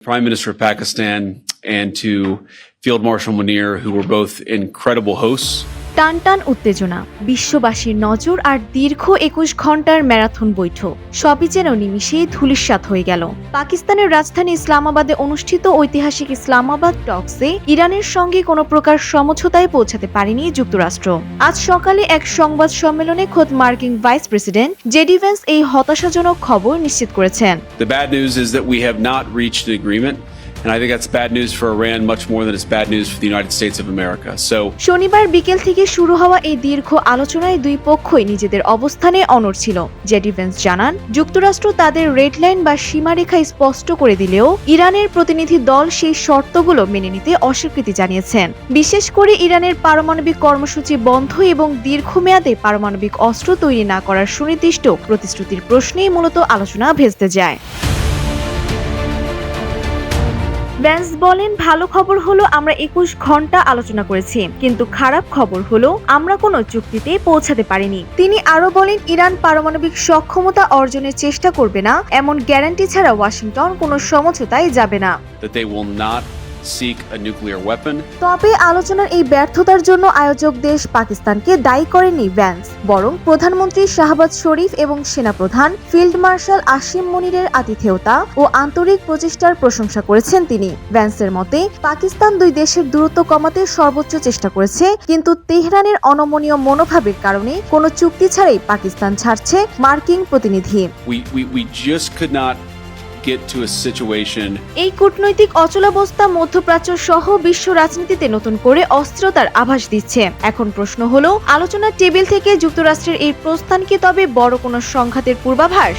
Prime Minister of Pakistan and to Field Marshal Munir, who were both incredible hosts. টান টান উত্তেজনা, বিশ্ববাসীর নজর আর দীর্ঘ ২১ ঘন্টার ম্যারাথন বৈঠক সবই যেন নিমিষেই ধূলিসাৎ হয়ে গেল। পাকিস্তানের রাজধানী ইসলামাবাদে অনুষ্ঠিত ঐতিহাসিক ইসলামাবাদ টকসে ইরানের সঙ্গে কোনো প্রকার সমঝোতায় পৌঁছাতে পারেনি যুক্তরাষ্ট্র। আজ সকালে এক সংবাদ সম্মেলনে খোদ মার্কিন ভাইস প্রেসিডেন্ট জেডি ভ্যান্স এই হতাশাজনক খবর নিশ্চিত করেছেন। The bad news is that we have not reached an agreement. And I think that's bad news for Iran much more than it's bad news for the United States of America. শনিবার বিকেল থেকে শুরু হওয়া এই দীর্ঘ আলোচনায় দুই পক্ষই নিজেদের অবস্থানে অনড় ছিল। জেডি ভ্যান্স জানান, যুক্তরাষ্ট্র তাদের রেড লাইন বা সীমারেখা স্পষ্ট করে দিলেও ইরানের প্রতিনিধি দল সেই শর্তগুলো মেনে নিতে অস্বীকৃতি জানিয়েছেন। বিশেষ করে ইরানের পারমাণবিক কর্মসূচি বন্ধ এবং দীর্ঘমেয়াদে পারমাণবিক অস্ত্র তৈরি না করার সুনির্দিষ্ট প্রতিশ্রুতির প্রশ্নেই মূলত আলোচনা ভেস্তে যায়। ভ্যান্স বলেন, ভালো খবর হলো আমরা ২১ ঘন্টা আলোচনা করেছি, কিন্তু খারাপ খবর হলো আমরা কোনো চুক্তিতে পৌঁছাতে পারিনি। তিনি আরো বলেন, ইরান পারমাণবিক সক্ষমতা অর্জনের চেষ্টা করবে না এমন গ্যারান্টি ছাড়া ওয়াশিংটন কোনো সমঝোতায় যাবে না। তবে আলোচনার এই ব্যর্থতার জন্য আয়োজক দেশ পাকিস্তানকে দায়ী করেননি ভ্যান্স, বরং প্রধানমন্ত্রী শাহবাজ শরীফ এবং সেনাপ্রধান ফিল্ড মার্শাল আসিম মুনিরের আতিথেয়তা ও আন্তরিক প্রচেষ্টার প্রশংসা করেছেন তিনি। ভ্যান্সের মতে, পাকিস্তান দুই দেশের দূরত্ব কমাতে সর্বোচ্চ চেষ্টা করেছে, কিন্তু তেহরানের অনমনীয় মনোভাবের কারণে কোনো চুক্তি ছাড়াই পাকিস্তান ছাড়ছে মার্কিন প্রতিনিধি। এই কূটনৈতিক অচলাবস্থা মধ্যপ্রাচ্য সহ বিশ্ব রাজনীতিতে নতুন করে অস্থিরতার আভাস দিচ্ছে। এখন প্রশ্ন হলো, আলোচনার টেবিল থেকে যুক্তরাষ্ট্রের এই প্রস্থান কি তবে বড় কোনো সংঘাতের পূর্বাভাস?